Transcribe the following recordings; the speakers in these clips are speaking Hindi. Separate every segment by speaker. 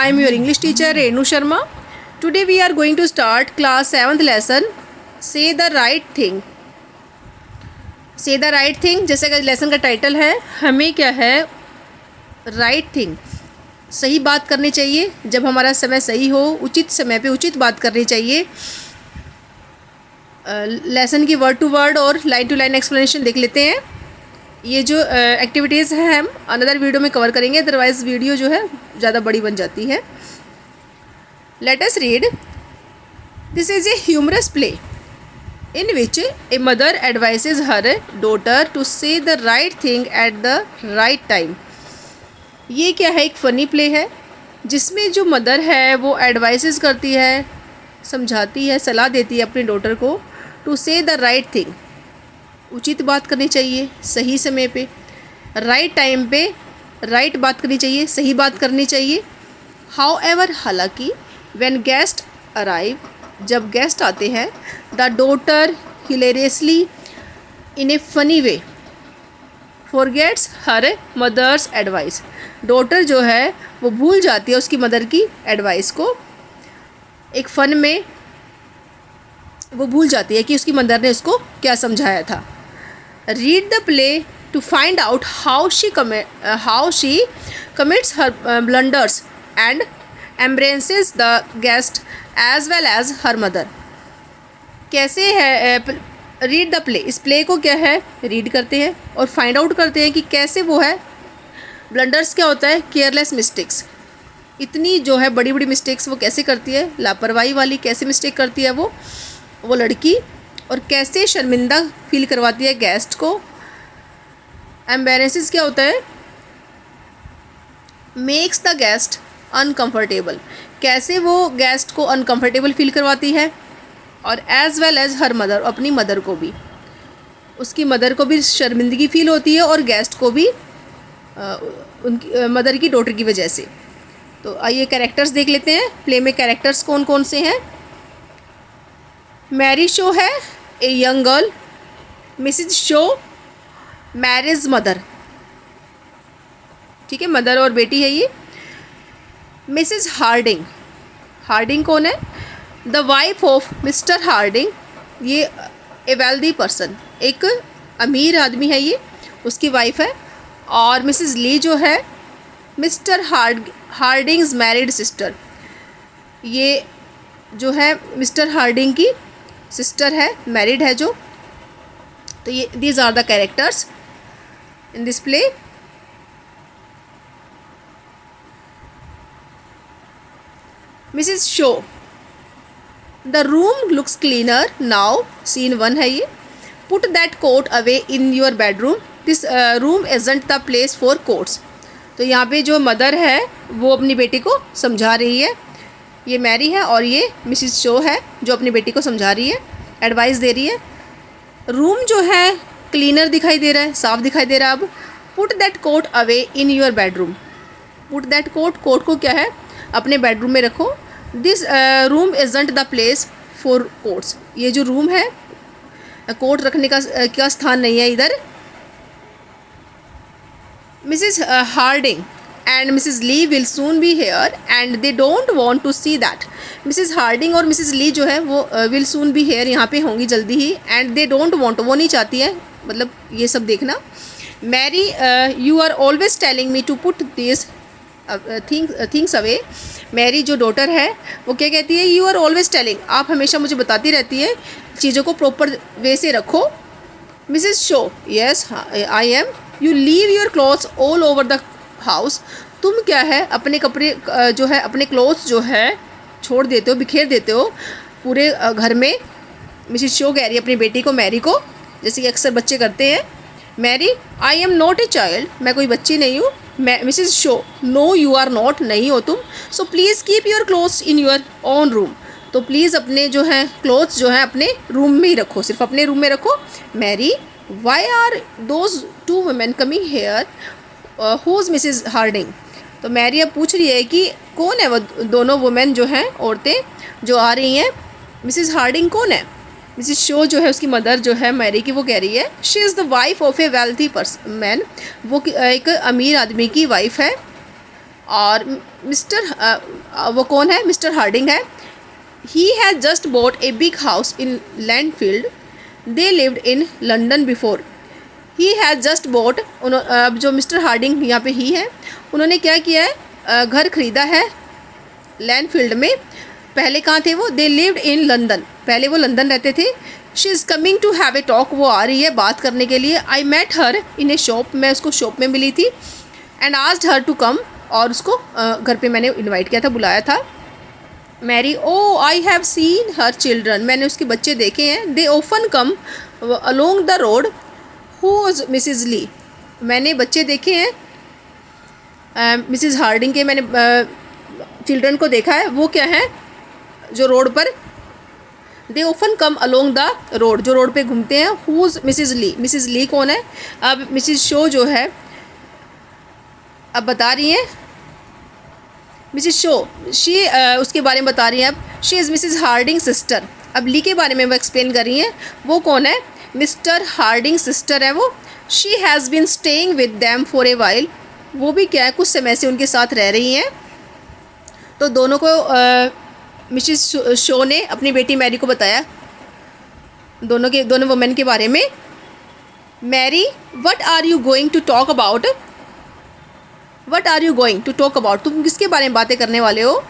Speaker 1: I am your English teacher Renu Sharma. Today we are going to start class 7th lesson. Say the right thing. Say the right thing जैसे कि लेसन का टाइटल है, हमें क्या है, राइट थिंग, सही बात करनी चाहिए। जब हमारा समय सही हो, उचित समय पे उचित बात करनी चाहिए। लेसन की वर्ड टू वर्ड और लाइन टू लाइन एक्सप्लेनेशन देख लेते हैं। ये जो एक्टिविटीज़ हैं हम अनदर वीडियो में कवर करेंगे, अदरवाइज़ वीडियो जो है ज़्यादा बड़ी बन जाती है। Let us read. This is a humorous play in which a mother advises her daughter to say the right thing at the right time. ये क्या है, एक फ़नी प्ले है जिसमें जो मदर है वो एडवाइसेस करती है, समझाती है, सलाह देती है अपनी डॉटर को to say the right thing, उचित बात करनी चाहिए सही समय पे, राइट टाइम पे राइट बात करनी चाहिए, सही बात करनी चाहिए। हाउ एवर, हालांकि व्हेन गेस्ट अराइव, जब गेस्ट आते हैं, the daughter hilariously in a funny way forgets her mother's advice. Daughter जो है वो भूल जाती है उसकी मदर की एडवाइस को, एक फ़न में वो भूल जाती है कि उसकी मदर ने उसको क्या समझाया था। Read the play to find out how she commits her blunders and embraces the guest as well as her mother. कैसे है, रीड द प्ले, इस प्ले को क्या है, रीड करते हैं और फाइंड आउट करते हैं कि कैसे वो है, ब्लंडर्स क्या होता है, केयरलेस मिस्टेक्स, इतनी जो है बड़ी बड़ी मिस्टेक्स वो कैसे करती है, लापरवाही वाली कैसे मिस्टेक करती है वो लड़की, और कैसे शर्मिंदा फील करवाती है गेस्ट को। एम्बेरेसिस क्या होता है, मेक्स द गेस्ट अनकम्फर्टेबल, कैसे वो गेस्ट को अनकम्फर्टेबल फील करवाती है। और as well as her mother, अपनी मदर को भी, उसकी मदर को भी शर्मिंदगी फील होती है और गेस्ट को भी उनकी मदर की डॉटर की वजह से। तो आइए कैरेक्टर्स देख लेते हैं। प्ले में कैरेक्टर्स कौन कौन से हैं। मैरी शो है a young girl, Mrs show marriage mother, ठीक है, मदर और बेटी है ये। मिसिज हार्डिंग, हार्डिंग कौन है, the wife of Mr Harding, ये ए वेल्दी पर्सन, एक अमीर आदमी है ये, उसकी वाइफ है। और मिसिज ली जो है मिस्टर हार्डिंग्स मैरिड सिस्टर, ये जो है मिस्टर हार्डिंग की सिस्टर है, मैरिड है जो। तो ये these are the characters in this play. Mrs Shaw, the room looks cleaner now, scene 1 है ये। Put that coat away in your bedroom, this room isn't the place for coats. तो यहाँ पे जो मदर है वो अपनी बेटी को समझा रही है, ये मैरी है और ये मिसिज शो है जो अपनी बेटी को समझा रही है, एडवाइस दे रही है। रूम जो है क्लीनर दिखाई दे रहा है, साफ दिखाई दे रहा है। अब put that coat away in your bedroom, put that coat, coat को क्या है, अपने बेडरूम में रखो। This room isn't the place for coats, ये जो रूम है कोट रखने का स्थान नहीं है इधर। Mrs Harding and Mrs Lee will soon be here and they don't want to see that. Mrs Harding और मिसिज ली जो है वो विल सून बी हेयर, यहाँ पे होंगी जल्दी ही, एंड दे डोंट वांट, वो नहीं चाहती है, मतलब ये सब देखना। Mary, you are always telling me to put this things away. Mary जो डॉटर है वो क्या कहती है, यू आर ऑलवेज टेलिंग, आप हमेशा मुझे बताती रहती है चीज़ों को प्रॉपर वे से रखो। Mrs show, yes I am, you leave your clothes all over the house, तुम क्या है अपने कपड़े जो है, अपने क्लॉथ्स जो है छोड़ देते हो, बिखेर देते हो पूरे घर में। मिसिज शो कह रही है अपनी बेटी को, मैरी को, जैसे कि अक्सर बच्चे करते हैं। Mary, I am not a child, मैं कोई बच्ची नहीं हूँ। Mrs Shaw, no you are not, नहीं हो तुम। So please keep your clothes in your own room, तो प्लीज़ अपने जो है क्लॉथ्स जो है अपने रूम में ही रखो, सिर्फ अपने रूम में रखो। Mary, why are those two women coming here, who's Mrs Harding. तो मैरी अब पूछ रही है कि कौन है वो दोनों वुमेन जो हैं, औरतें जो आ रही हैं, मिसिज हार्डिंग कौन है। मिसिज शो जो है उसकी मदर जो है मैरी की, वो कह रही है she is the wife of A wealthy man, वो एक अमीर आदमी की वाइफ है। और मिस्टर वो कौन है, मिस्टर हार्डिंग है। He has just bought a big house in Landfield, they lived in London before. He has just bought, अब जो मिस्टर हार्डिंग यहाँ पे ही है, उन्होंने क्या किया है, घर ख़रीदा है लैंडफील्ड में। पहले कहाँ थे वो, दे लिव्ड इन लंदन, पहले वो लंदन रहते थे। She is coming to have a talk, वो आ रही है बात करने के लिए। I met her in A shop, मैं उसको शॉप में मिली थी। And asked her to come, और उसको घर पे मैंने इनवाइट किया था, बुलाया था। Mary, oh I have seen her children, मैंने उसके बच्चे देखे हैं। They often come along the road, who is Mrs Lee, मैंने बच्चे देखे हैं मिसिज़ हार्डिंग के, मैंने चिल्ड्रन को देखा है, वो क्या है जो रोड पर, दे often come along the road, जो रोड पे घूमते हैं। हुज मिसिज़ ली, मिसिज़ ली कौन है। अब मिसिज़ शो जो है अब बता रही हैं, मिसिज़ शो शी उसके बारे में बता रही हैं। अब she is Mrs Harding sister, अब ली के बारे में वो एक्सप्लेन कर रही हैं। वो कौन है, मिस्टर हार्डिंग सिस्टर है वो। She has been staying with them for a while, वो भी क्या है कुछ समय से उनके साथ रह रही हैं। तो दोनों को मिसिज़ शो ने अपनी बेटी मैरी को बताया दोनों वुमेन के बारे में। Mary, what are you going to talk about, what are you going to talk about, तुम किसके बारे में बातें करने वाले हो।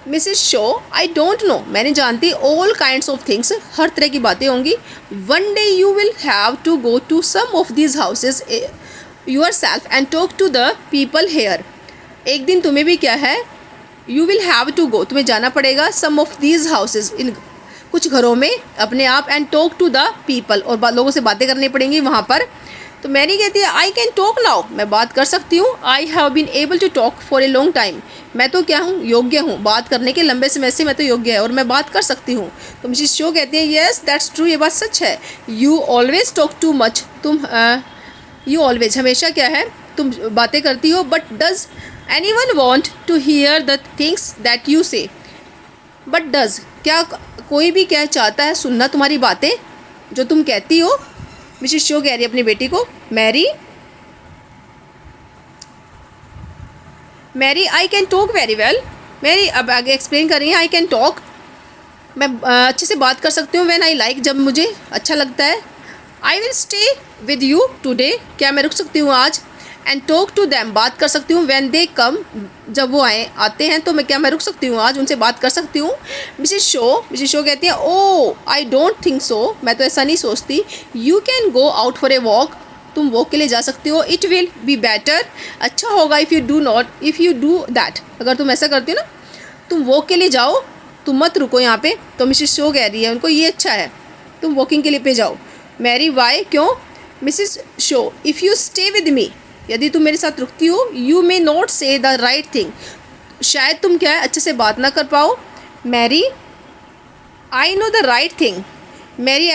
Speaker 1: Mrs Shaw, I don't know, मैंने जानती, ऑल काइंड्स ऑफ थिंग्स, हर तरह की बातें होंगी। One day you will have to go to some of these houses yourself and talk to the people here, एक दिन तुम्हें भी क्या है, you will have to go, तुम्हें जाना पड़ेगा, सम ऑफ दीज हाउसेज, इन कुछ घरों में अपने आप, and talk to the people, और लोगों से बातें करनी पड़ेंगी वहाँ पर। तो मैरी कहती है, आई कैन टॉक नाउ, मैं बात कर सकती हूँ। I have been able to talk for a long time, मैं तो क्या हूँ, योग्य हूँ बात करने के, लंबे समय से मैं तो योग्य है और मैं बात कर सकती हूँ। तो मिसेस शो कहती है, येस दैट्स ट्रू, ये बात सच है। You always talk too much, तुम यू ऑलवेज, हमेशा क्या है, तुम बातें करती हो। But does anyone want to hear the things that you say, but does, क्या कोई भी क्या चाहता है सुनना तुम्हारी बातें जो तुम कहती हो। मिसेस शो कह रही है अपनी बेटी को, Mary, Mary I can talk very well, Mary अब आगे एक्सप्लेन कर रही है, आई कैन टॉक, मैं अच्छे से बात कर सकती हूँ। व्हेन आई लाइक, जब मुझे अच्छा लगता है। I will stay with you today, क्या मैं रुक सकती हूँ आज। एंड टॉक टू दैम, बात कर सकती हूँ। व्हेन दे कम, जब वो आते हैं तो मैं रुक सकती हूँ आज, उनसे बात कर सकती हूँ। मिसेस शो कहती है, oh I don't think so, मैं तो ऐसा नहीं सोचती। You can go out for a walk, तुम वॉक के लिए जा सकती हो। इट विल बी बेटर, अच्छा होगा। इफ़ यू डू दैट, अगर तुम ऐसा करती हो ना, तुम वॉक के लिए जाओ, तुम मत रुको यहाँ पे। तो मिसेस शो कह रही है उनको, ये अच्छा है, तुम वॉकिंग के लिए पे जाओ। मैरी, वाई, क्यों। Mrs show, if you stay with me, यदि तुम मेरे साथ रुकती हो, यू मे नॉट से द राइट थिंग, शायद तुम क्या है अच्छे से बात ना कर पाओ। Mary, I know the right thing, Mary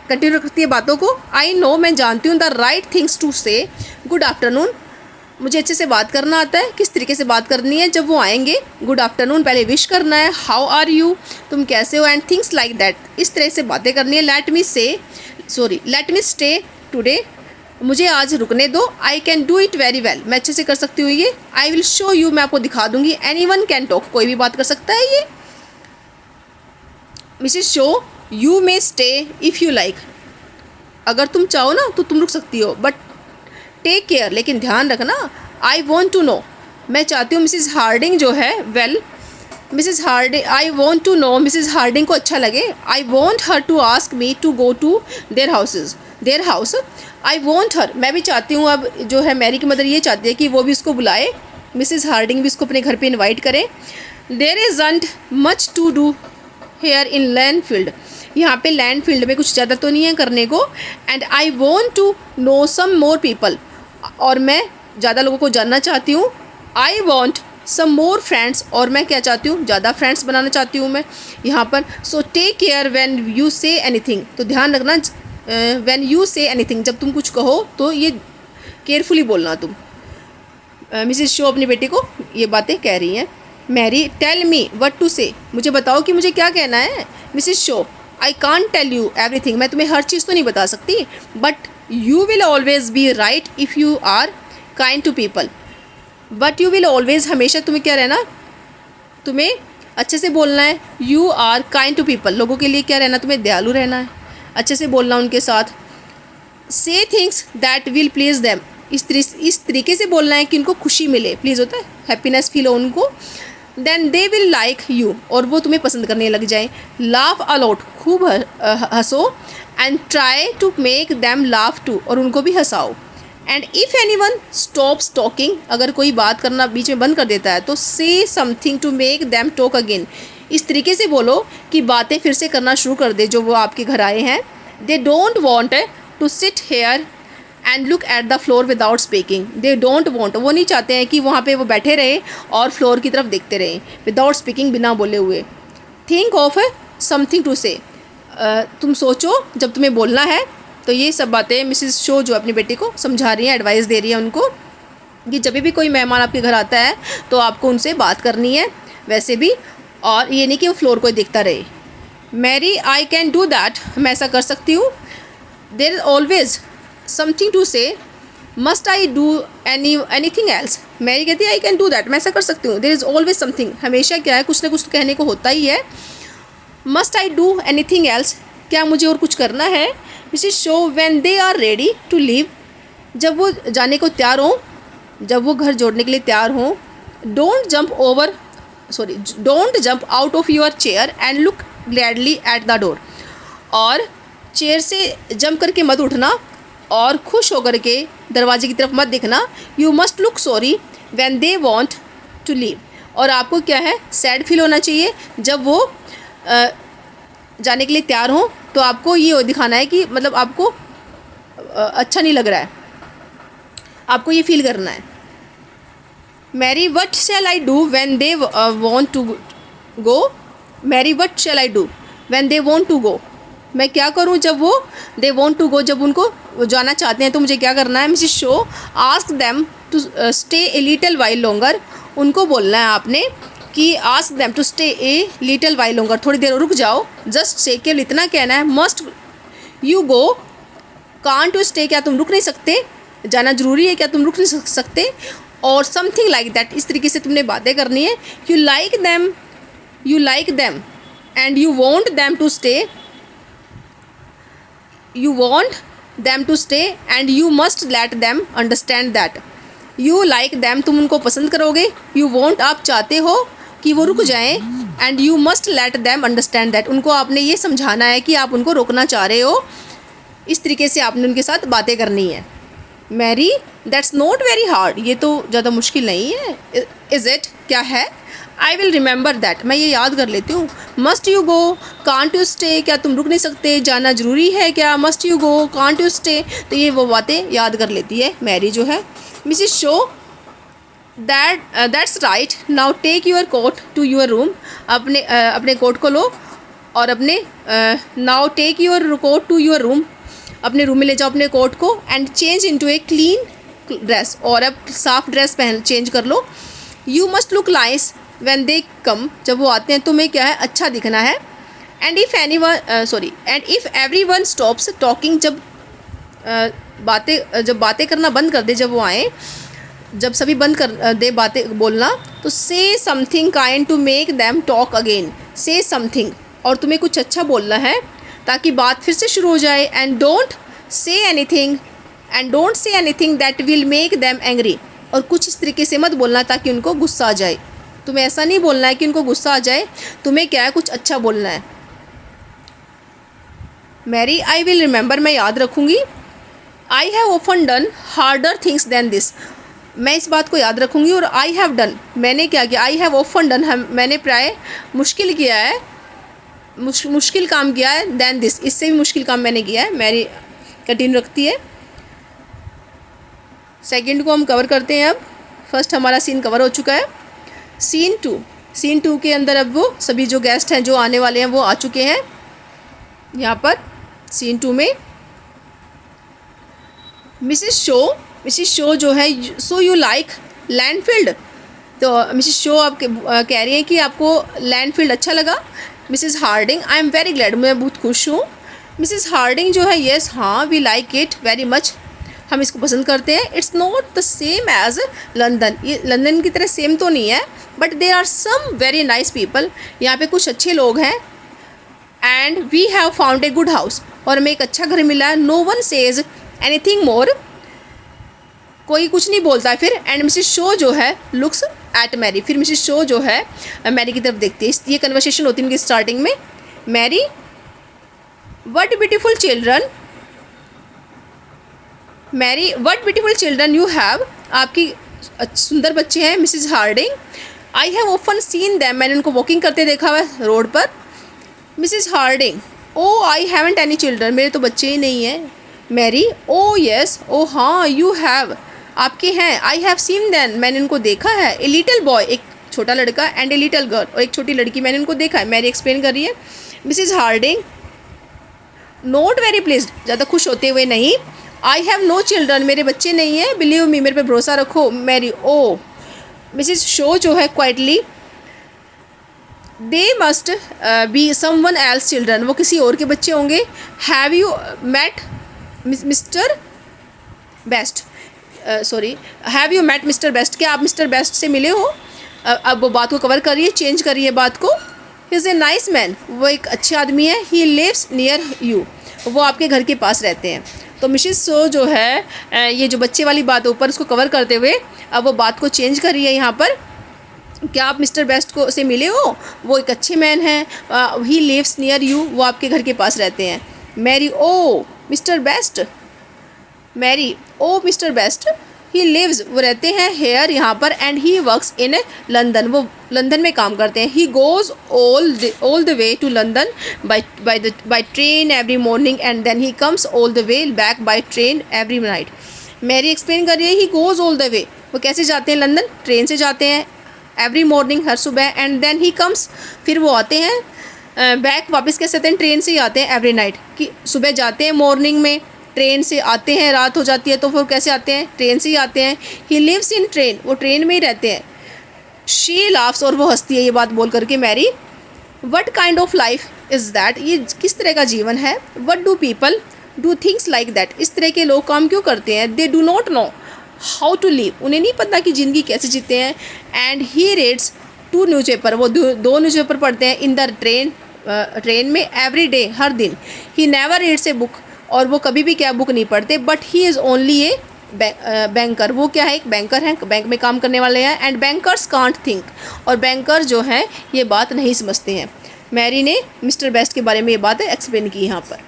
Speaker 1: continue करती है बातों को। आई नो, मैं जानती हूँ, the right things to say. Good afternoon, मुझे अच्छे से बात करना आता है, किस तरीके से बात करनी है जब वो आएंगे। गुड आफ्टरनून पहले विश करना है। हाउ आर यू, तुम कैसे हो। एंड थिंग्स लाइक दैट, इस तरह से बातें करनी है। लेट मी स्टे टुडे, मुझे आज रुकने दो। आई can do it very well, मैं अच्छे से कर सकती हूँ ये। आई विल शो यू, मैं आपको दिखा दूंगी। एनी वन कैन टॉक, कोई भी बात कर सकता है ये। Mrs show, you may stay if you like, अगर तुम चाहो ना तो तुम रुक सकती हो। बट टेक केयर, लेकिन ध्यान रखना। आई वॉन्ट टू नो, मैं चाहती हूँ मिसेस हार्डिंग जो है, well Mrs Harding, I want to know, Mrs Harding को अच्छा लगे। I want her to ask me to go to their house. I want her, मैं भी चाहती हूँ, अब जो है मैरी की मदर ये चाहती है कि वो भी उसको बुलाए, मिसेस हार्डिंग भी उसको अपने घर पे इनवाइट करे। There isn't much to do here in Landfield, यहाँ पे लैंडफील्ड में कुछ ज़्यादा तो नहीं है करने को। And I want to know some more people, और मैं ज़्यादा लोगों को जानना चाहती हूँ। I want some more friends, और मैं क्या चाहती हूँ, ज़्यादा फ्रेंड्स बनाना चाहती हूँ मैं यहाँ पर। So take care when you say anything, तो ध्यान रखना व्हेन यू से एनीथिंग, जब तुम कुछ कहो तो ये केयरफुली बोलना तुम। मिसेस शो अपनी बेटी को ये बातें कह रही हैं। Mary, tell me what to say, मुझे बताओ कि मुझे क्या कहना है। Mrs Shaw, I can't tell you everything, मैं तुम्हें हर चीज़ तो नहीं बता सकती। But you will always be right if you are kind to people, but you will always, हमेशा तुम्हें क्या रहना, तुम्हें अच्छे से बोलना है। You are kind to people, लोगों के लिए क्या रहना, तुम्हें दयालु रहना है, अच्छे से बोलना उनके साथ। से things that will please them, इस तरीके से बोलना है कि उनको खुशी मिले, प्लीज़ होता है हैप्पीनेस फील हो उनको। Then they will like you, और वो तुम्हें पसंद करने लग जाए। लाफ अलॉट, खूब हंसो। And try to make them laugh too, और उनको भी हंसाओ। And if anyone stops talking, अगर कोई बात करना बीच में बंद कर देता है तो say something to make them talk again, इस तरीके से बोलो कि बातें फिर से करना शुरू कर दे जो वो आपके घर आए हैं। They don't want to sit here and look at the floor without speaking, they don't want, वो नहीं चाहते हैं कि वहाँ पे वो बैठे रहे और फ्लोर की तरफ देखते रहें विदाउट स्पीकिंग, बिना बोले हुए। थिंक ऑफ समथिंग टू से, तुम सोचो जब तुम्हें बोलना है। तो ये सब बातें मिसेस शो जो अपनी बेटी को समझा रही हैं, एडवाइस दे रही हैं उनको कि जब भी कोई मेहमान आपके घर आता है तो आपको उनसे बात करनी है वैसे भी, और ये नहीं कि वो फ्लोर को देखता रहे। Mary I can do that, मैं ऐसा कर सकती हूँ। There is always something to say, must I do anything else, Mary कहती है आई कैन डू दैट, मैं ऐसा कर सकती हूँ। देयर इज़ ऑलवेज समथिंग, हमेशा क्या है, कुछ ना कुछ कहने को होता ही है। Must I do anything else, क्या मुझे और कुछ करना है। Mrs Shaw when they are ready to leave, जब वो जाने को तैयार हों, जब वो घर जोड़ने के लिए तैयार हों। Don't jump out of your chair and look gladly at the door, और चेयर से जंप करके मत उठना और खुश होकर के दरवाजे की तरफ मत देखना। You must look sorry when they want to leave, और आपको क्या है, सैड फील होना चाहिए जब वो जाने के लिए तैयार हों, तो आपको ये दिखाना है कि मतलब आपको अच्छा नहीं लग रहा है, आपको ये फील करना है। Mary what shall I do when they want to go, Mary what shall I do when they want to go, मैं क्या करूं जब वो दे वांट टू गो, जब उनको जाना चाहते हैं तो मुझे क्या करना है। Mrs Shaw ask them to stay a little while longer, उनको बोलना है आपने कि ask them to stay a little while longer, थोड़ी देर रुक जाओ। जस्ट से, केवल इतना कहना है। Must you go, can't to stay, क्या तुम रुक नहीं सकते, जाना ज़रूरी है क्या तुम रुक नहीं सकते, और समथिंग लाइक दैट, इस तरीके से तुमने बातें करनी है। You like them and you want them to stay, you want them to stay and you must let them understand that, you like them, तुम उनको पसंद करोगे। you want, आप चाहते हो कि वो रुक जाएं, and you must let them understand that, उनको आपने ये समझाना है कि आप उनको रोकना चाह रहे हो। इस तरीके से आपने उनके साथ बातें करनी है। Mary that's not very hard, ये तो ज़्यादा मुश्किल नहीं है। इज़ इट, क्या है। आई विल रिमेंबर दैट, मैं ये याद कर लेती हूँ। Must you go, can't you stay, क्या तुम रुक नहीं सकते, जाना ज़रूरी है क्या। Must you go, can't you stay, तो ये वो बातें याद कर लेती है मैरी जो है। Mrs Shaw that's right, now take your coat to your room, अपने कोट को लो और अपने now take your coat to your room, अपने रूम में ले जाओ अपने कोट को। And change into a clean dress, और अब साफ ड्रेस पहन चेंज कर लो। You must look nice when they come, जब वो आते हैं तुम्हें क्या है, अच्छा दिखना है। And if everyone stops talking, जब बातें करना बंद कर दे, जब वो आए, जब सभी बंद कर दे बातें बोलना, तो say something kind to make them talk again, say something, और तुम्हें कुछ अच्छा बोलना है ताकि बात फिर से शुरू हो जाए। And don't say anything that will make them angry, और कुछ इस तरीके से मत बोलना ताकि उनको गुस्सा आ जाए। तुम्हें ऐसा नहीं बोलना है कि उनको गुस्सा आ जाए, तुम्हें क्या है, कुछ अच्छा बोलना है। मैरी आई विल रिमेंबर, मैं याद रखूँगी। I have often done harder things than this, मैं इस बात को याद रखूँगी। और आई हैव डन, मैंने क्या किया, आई हैव ऑफन डन, मैंने प्राय मुश्किल किया है, मुश्किल काम किया है। दैन दिस, इससे भी मुश्किल काम मैंने किया है। मैरी कंटिन्यू रखती है। सेकंड को हम कवर करते हैं। अब फर्स्ट हमारा सीन कवर हो चुका है। सीन टू के अंदर अब वो सभी जो गेस्ट हैं जो आने वाले हैं वो आ चुके हैं। यहाँ पर सीन 2 में मिसेस शो जो है, सो यू लाइक लैंडफील्ड, तो मिसेस शो आप कह रही हैं कि आपको लैंडफील्ड अच्छा लगा। Mrs Harding, I am very glad, मैं बहुत खुश हूँ। मिसेस हार्डिंग जो है, येस, हाँ, we like it very much, हम इसको पसंद करते हैं। It's not the same as London, ये लंदन की तरह सेम तो नहीं है, but there are some very nice people, यहाँ पे कुछ अच्छे लोग हैं। And we have found a good house, और हमें एक अच्छा घर मिला है। No one says anything more, कोई कुछ नहीं बोलता है फिर। एंड मिसेस शो जो है लुक्स एट मैरी, फिर मिसेस शो जो है मैरी की तरफ देखती है। ये कन्वर्सेशन होती है उनकी स्टार्टिंग में। Mary, what beautiful children, Mary what beautiful children you have, आपकी सुंदर बच्चे हैं। Mrs Harding, I have often seen them, मैंने उनको वॉकिंग करते देखा हुआ है रोड पर। Mrs Harding, oh I haven't any children, मेरे तो बच्चे ही नहीं हैं। मैरी, ओ येस, ओ हाँ, यू हैव, आपके हैं। आई हैव सीन दैन, मैंने उनको देखा है। ए लिटिल बॉय, एक छोटा लड़का, एंड ए लिटिल गर्ल, और एक छोटी लड़की, मैंने उनको देखा है। मैरी एक्सप्लेन कर रही है। Mrs Harding, not very pleased, ज़्यादा खुश होते हुए नहीं। आई हैव नो चिल्ड्रन, मेरे बच्चे नहीं हैं। बिलीव मी, मेरे पे भरोसा रखो। मैरी, ओ। मिसेस शो जो है quietly, they must be someone else children, वो किसी और के बच्चे होंगे। Have you met Mr Best, sorry, have you met Mr Best, क्या आप मिस्टर बेस्ट से मिले हो? अब वो बात को कवर करिए, चेंज करिए बात को। He is a nice man, वो एक अच्छे आदमी है। ही लिव्स नियर यू, वो आपके घर के पास रहते हैं। तो मिसेस शो जो है ये जो बच्चे वाली बात है ऊपर, उसको कवर करते हुए अब वो बात को चेंज कर रही है यहाँ पर। क्या आप मिस्टर बेस्ट को से मिले हो? वो एक अच्छे मैन हैं। ही लिव्स नियर यू, वो आपके घर के पास रहते हैं। Mary, oh Mr Best, Mary, oh Mr Best, he lives, वो रहते हैं हेयर, यहाँ पर। And he works in London, वो लंदन में काम करते हैं। He goes all the way to London by train every morning, and then he comes all the way back by train every night. Mary explain कर रही है, he goes all the way, वो कैसे जाते हैं लंदन? ट्रेन से जाते हैं, एवरी मॉर्निंग, हर सुबह। एंड देन ही कम्स, फिर वो आते हैं बैक, वापस कैसे आते हैं? ट्रेन से ही आते हैं एवरी नाइट, कि सुबह जाते हैं मॉर्निंग में, ट्रेन से आते हैं, रात हो जाती है तो फिर कैसे आते हैं? ट्रेन से ही आते हैं। ही लिव्स इन ट्रेन, वो ट्रेन में ही रहते हैं। शी लाफ्स, और वो हंसती है ये बात बोल करके। Mary, what kind of life is that, ये किस तरह का जीवन है? What do people do things like that, इस तरह के लोग काम क्यों करते हैं? They do not know how to live, उन्हें नहीं पता कि ज़िंदगी कैसे जीते हैं। एंड ही रीड्स 2 न्यूज़पेपर, वो 2 न्यूज़पेपर पढ़ते हैं इन द ट्रेन में एवरी डे, हर दिन। He never reads a book, और वो कभी भी क्या बुक नहीं पढ़ते। But he is only a banker, वो क्या है? एक बैंकर हैं, बैंक में काम करने वाले हैं। एंड बैंकर्स कांट थिंक, और बैंकर जो हैं ये बात नहीं समझते हैं। मैरी ने मिस्टर बेस्ट के बारे में ये बात एक्सप्लेन की यहाँ पर।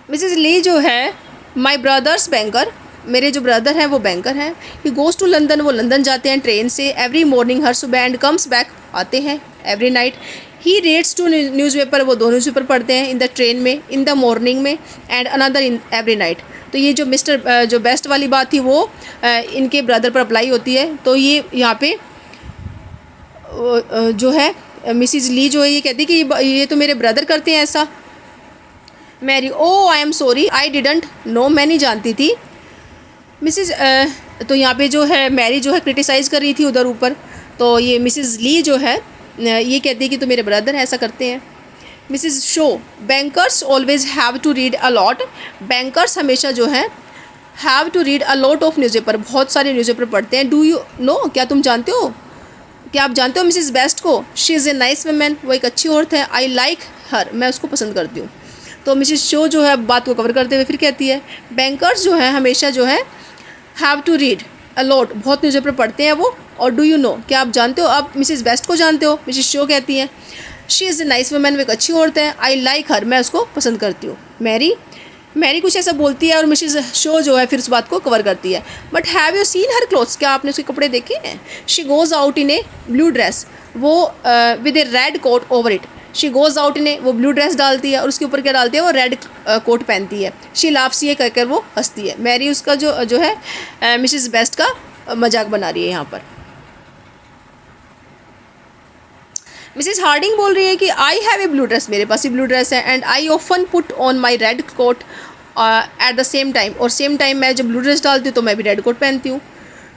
Speaker 1: मिसेस ली जो है, माई ब्रदर्स बैंकर, मेरे जो ब्रदर हैं वो बैंकर हैं। ही गोज़ टू लंदन, वो लंदन जाते हैं ट्रेन से, एवरी मॉर्निंग, हर सुबह। एंड कम्स बैक, आते हैं every night. He reads 2 newspaper, वो 2 न्यूज़पेपर पढ़ते हैं इन द ट्रेन में, इन द मॉर्निंग में, and another in every night. तो ये जो मिस्टर जो बेस्ट वाली बात थी वो इनके ब्रदर पर अप्लाई होती है। तो ये यहाँ पे जो है मिसिज ली जो है ये कहती है कि ये तो मेरे ब्रदर करते हैं ऐसा। Mary, oh I am sorry, I didn't know, मैं नहीं जानती थी। मिसिज तो यहाँ पे जो है मैरी जो है क्रिटिसाइज़ कर रही थी उधर ऊपर, तो ये मिसिज ली जो है ये कहती है कि तो मेरे ब्रदर ऐसा करते हैं। Mrs Shaw, bankers always have to read a lot, bankers हमेशा जो है have to read a lot of newspaper, बहुत सारे न्यूज़पेपर पढ़ते हैं। डू यू नो, क्या तुम जानते हो, क्या आप जानते हो मिसिज बेस्ट को? She is a nice women, वो एक अच्छी औरत है। आई लाइक हर, मैं उसको पसंद करती हूँ। तो मिसिज शो जो है बात को कवर करते हुए फिर कहती है, बैंकर्स जो है हमेशा जो है have to read a lot, बहुत न्यूज़पेपर पढ़ते हैं वो। और डू यू नो, क्या आप जानते हो? आप मिसिज बेस्ट को जानते हो? मिसिज शो कहती हैं, she is a nice women, वो एक अच्छी औरत है। आई लाइक हर, मैं उसको पसंद करती हूँ। मैरी कुछ ऐसा बोलती है और मिसिज शो जो है फिर उस बात को कवर करती है। But have you seen her clothes, क्या आपने उसके कपड़े देखे हैं? She goes out in a blue dress, वो with a red coat over it. She goes out in a, वो ब्लू ड्रेस डालती है और उसके ऊपर क्या डालती है? वो रेड कोट पहनती है। शी लाफ्स, ये कहकर वो हंसती है। मैरी उसका जो है मिसिज बेस्ट का मजाक बना रही है यहाँ पर। मिसिज हार्डिंग बोल रही है कि I have a blue dress, मेरे पास ही ब्लू ड्रेस है। And I often put on my red coat at the same time, और सेम टाइम मैं जब ब्लू ड्रेस डालती हूँ तो मैं भी रेड कोट पहनती हूँ।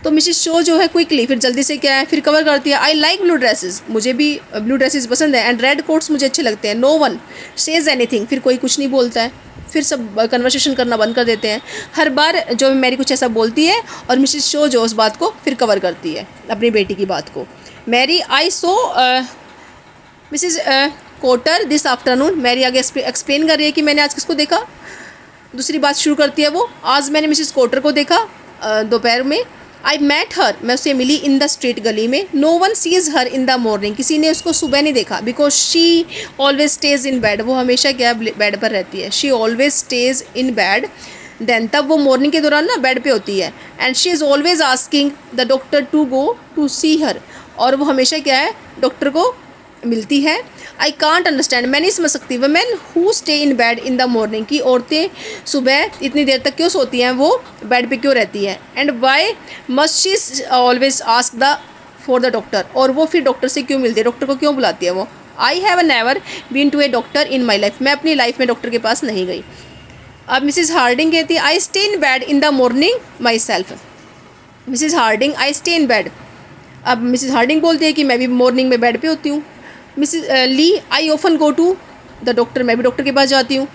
Speaker 1: तो मिसिज शो जो है क्विकली फिर जल्दी से क्या है फिर कवर करती है, आई लाइक ब्लू ड्रेसेस, मुझे भी ब्लू ड्रेसेस पसंद है। एंड रेड कोट्स मुझे अच्छे लगते हैं। नो वन सेज एनीथिंग, फिर कोई कुछ नहीं बोलता है। फिर सब कन्वर्सेशन करना बंद कर देते हैं। हर बार जो मैरी कुछ ऐसा बोलती है और मिसेस शो जो उस बात को फिर कवर करती है, अपनी बेटी की बात को। Mary I saw Mrs Cotter this afternoon. Mary आगे एक्सप्लेन कर रही है कि मैंने आज किसको देखा। दूसरी बात शुरू करती है वो, आज मैंने मिसेस कोटर को देखा दोपहर में। आई मेट हर, मैं उससे मिली इन द स्ट्रीट, गली में। No one sees her in the morning, किसी ने उसको सुबह नहीं देखा। Because she always stays in bed, वो हमेशा क्या बेड पर रहती है। She always stays in bed, then तब वो मॉर्निंग के दौरान ना बेड पे होती है। And she is always asking the doctor to go to see her, और वो हमेशा क्या है डॉक्टर को मिलती है। आई कांट अंडरस्टैंड, मैं नहीं समझ सकती women who stay in bed in the morning, की औरतें सुबह इतनी देर तक क्यों सोती हैं, वो बेड पे क्यों रहती हैं। And why must she always ask the for the doctor, और वो फिर डॉक्टर से क्यों मिलती है, डॉक्टर को क्यों बुलाती है वो। I have never been to a doctor in my life, मैं अपनी लाइफ में डॉक्टर के पास नहीं गई। अब मिसिज हार्डिंग कहती है I stay in bed in the morning myself. Mrs Harding I stay in bed, अब मिसिज हार्डिंग बोलती है कि मैं भी मॉर्निंग में बेड पे होती हूँ। Mrs Lee I often go to the doctor, मैं भी डॉक्टर के पास जाती हूँ।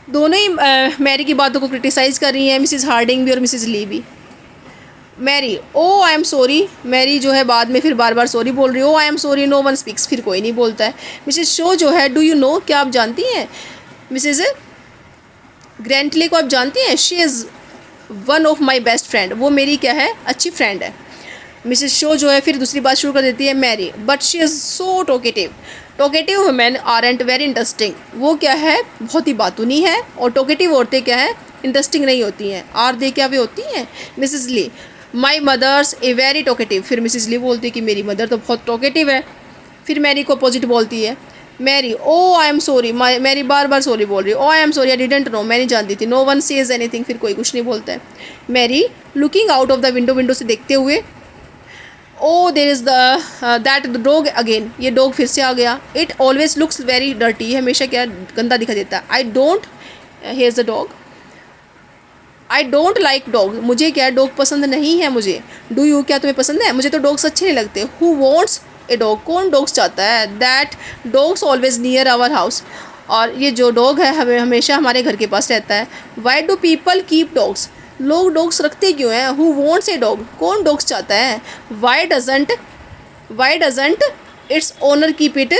Speaker 1: दोनों ही मैरी की बातों को क्रिटिसाइज़ कर रही हैं, मिसिज हार्डिंग भी और मिसिज ली भी। Mary oh I am sorry, Mary जो है बाद में फिर बार बार सॉरी बोल रही है। Oh I am sorry, no one speaks, फिर कोई नहीं बोलता है। मिसिज शो जो है, डू यू नो, क्या आप जानती हैं मिसिज ग्रेंटले को आप जानती हैं। She is one of my best friend, वो मेरी क्या है अच्छी फ्रेंड है। मिसेस शो जो है फिर दूसरी बात शुरू कर देती है Mary, but she is so talkative, talkative women aren't very interesting, वो क्या है बहुत ही बातूनी है, और टॉकेटिव औरतें क्या है इंटरेस्टिंग नहीं होती हैं। आर दे क्या वे होती हैं। Mrs Lee my mother's a very talkative, फिर मिसेस ली बोलती है कि मेरी मदर तो बहुत टॉकेटिव है। फिर मैरी को अपोजिट बोलती है Mary, oh I am sorry, Mary बार बार सॉरी बोल रही है। Oh I am sorry, I didn't know, मैं नहीं जानती थी। नो वन सेज एनीथिंग, फिर कोई कुछ नहीं बोलता है। Mary looking out of the window, window से देखते हुए, oh there is that dog again, ये डॉग फिर से आ गया। It always looks very dirty, हमेशा क्या गंदा दिखा देता है। I don't, here is the dog, I don't like dog, मुझे क्या डॉग पसंद नहीं है मुझे। डू यू, क्या तुम्हें पसंद है, मुझे तो डॉग्स अच्छे नहीं लगते। हु वॉन्ट्स ए डॉग, कौन डॉग्स चाहता है। That dog's always near our house, और ये जो डॉग है हमें हमेशा हमारे घर के पास रहता है। Why do people keep dogs, लोग डॉग्स रखते क्यों हैं। हु वॉन्ट्स ए डॉग, कौन डॉग्स चाहता है। Why doesn't its owner keep it,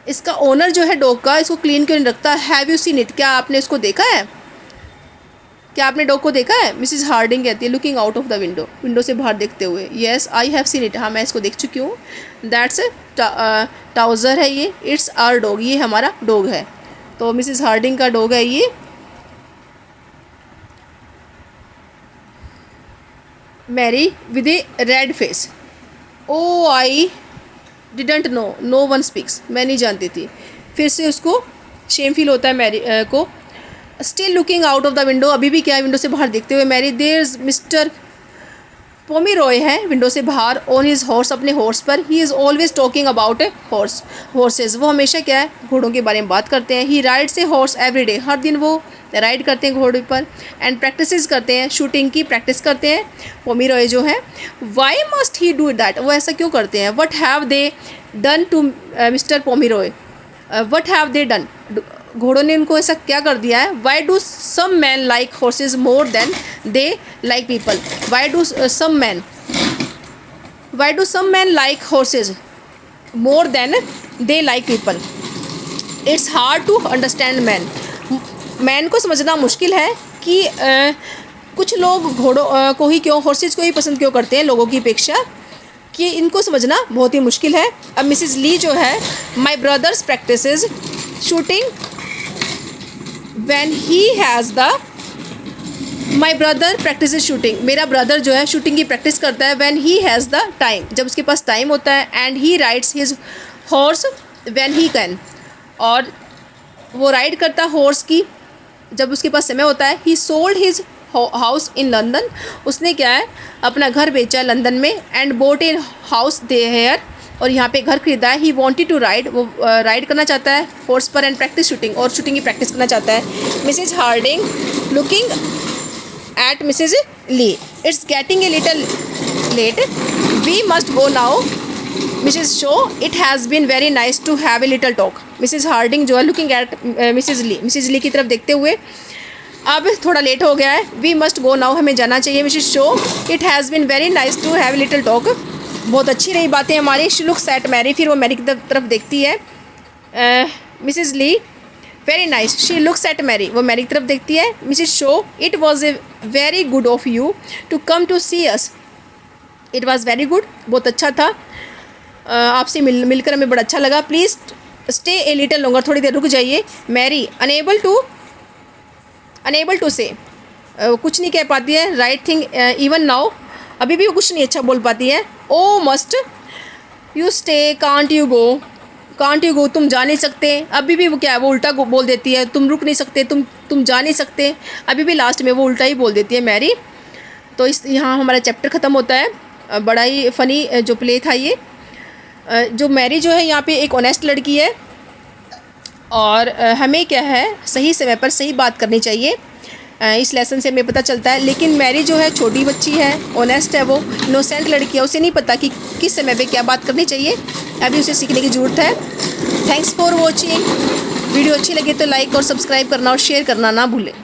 Speaker 1: इसका ओनर जो है डॉग का इसको क्लीन क्यों नहीं रखता। हैव यू सीन इट, क्या आपने इसको देखा है, क्या आपने डॉग को देखा है। मिसिज हार्डिंग कहती है looking out of the window, window से बाहर देखते हुए। Yes I have seen it, हाँ मैं इसको देख चुकी हूँ। दैट्स ट्राउज़र है ये, इट्स आवर डॉग, ये हमारा डॉग है। तो मिसिज हार्डिंग का डॉग है ये। Mary with a red face, oh I didn't know, no one speaks, मैं नहीं जानती थी। फिर से उसको शेम फील होता है मैरी को। Still looking out of the window, अभी भी क्या है विंडो से बाहर देखते हुए। मैरी देयर मिस्टर पोमीरॉय है विंडो से बाहर, ऑन हिज हॉर्स, अपने हॉर्स पर। He is always talking about A horse's, वो हमेशा क्या है घोड़ों के बारे में बात करते हैं। ही rides a horse every day, हर दिन वो राइड करते हैं घोड़े पर। एंड प्रैक्टिस करते हैं, शूटिंग की प्रैक्टिस करते हैं पोमीरॉय जो है। Why must he do that, वो ऐसा क्यों करते हैं। What have they done to Mr Pomeroy, what have they done, घोड़ों ने उनको ऐसा क्या कर दिया है। Why do some man like horses more than they like people, why do some man like horses more than they like people. It's hard to understand man को समझना मुश्किल है कि कुछ लोग घोड़ों को ही क्यों, हॉर्सेज को ही पसंद क्यों करते हैं लोगों की अपेक्षा, कि इनको समझना बहुत ही मुश्किल है। अब मिसिज ली जो है, my brother's practises shooting when he has the, my brother practise shooting, मेरा ब्रदर जो है शूटिंग की प्रैक्टिस करता है। When he has the time, जब उसके पास टाइम होता है। And he rides his horse when he can, और वो राइड करता हॉर्स की जब उसके पास समय होता है। He sold his house in London, उसने क्या है अपना घर बेचा लंदन में। And bought in house there, और यहाँ पे घर खरीदा है। ही वॉन्टेड टू राइड, वो राइड करना चाहता है हॉर्स पर। एंड प्रैक्टिस शूटिंग, और शूटिंग की प्रैक्टिस करना चाहता है। Mrs Harding looking at Mrs Lee, it's getting a little late, we must go now. Mrs Shaw, it has been very nice to have a little talk, Mrs Harding जो है लुकिंग एट मिसेस ली की तरफ देखते हुए, अब थोड़ा लेट हो गया है, वी मस्ट गो नाउ, हमें जाना चाहिए। Mrs Shaw, it has been very nice to have little talk, बहुत अच्छी रही बातें हमारी। शी लुक्स एट मैरी, फिर वो मैरी की तरफ देखती है। Mrs Lee, very nice, she looks at Mary, वो मैरी की तरफ देखती है। Mrs Shaw, it was a very good of you to come to see us, it was very good, बहुत अच्छा था, आपसे मिलकर हमें बड़ा अच्छा लगा। Please stay a little longer, थोड़ी देर रुक जाइए। मैरी, अनेबल टू से, कुछ नहीं कह पाती है। राइट थिंग इवन नाउ, अभी भी वो कुछ नहीं अच्छा बोल पाती है। Oh must you stay, can't you go, तुम जा नहीं सकते, अभी भी वो क्या है, वो उल्टा बोल देती है। तुम रुक नहीं सकते, तुम जा नहीं सकते, अभी भी लास्ट में वो उल्टा ही बोल देती है मैरी। तो इस यहाँ हमारा चैप्टर ख़त्म होता है। बड़ा ही फ़नी जो प्ले था ये। जो मैरी जो है यहाँ पे एक ऑनेस्ट लड़की है, और हमें क्या है, सही समय पर सही बात करनी चाहिए, इस लेसन से हमें पता चलता है। लेकिन मैरी जो है छोटी बच्ची है, ऑनेस्ट है, वो इनोसेंट लड़की है, उसे नहीं पता कि किस समय पे क्या बात करनी चाहिए, अभी उसे सीखने की ज़रूरत है। थैंक्स फॉर वॉचिंग, वीडियो अच्छी लगे तो लाइक और सब्सक्राइब करना और शेयर करना ना भूलें।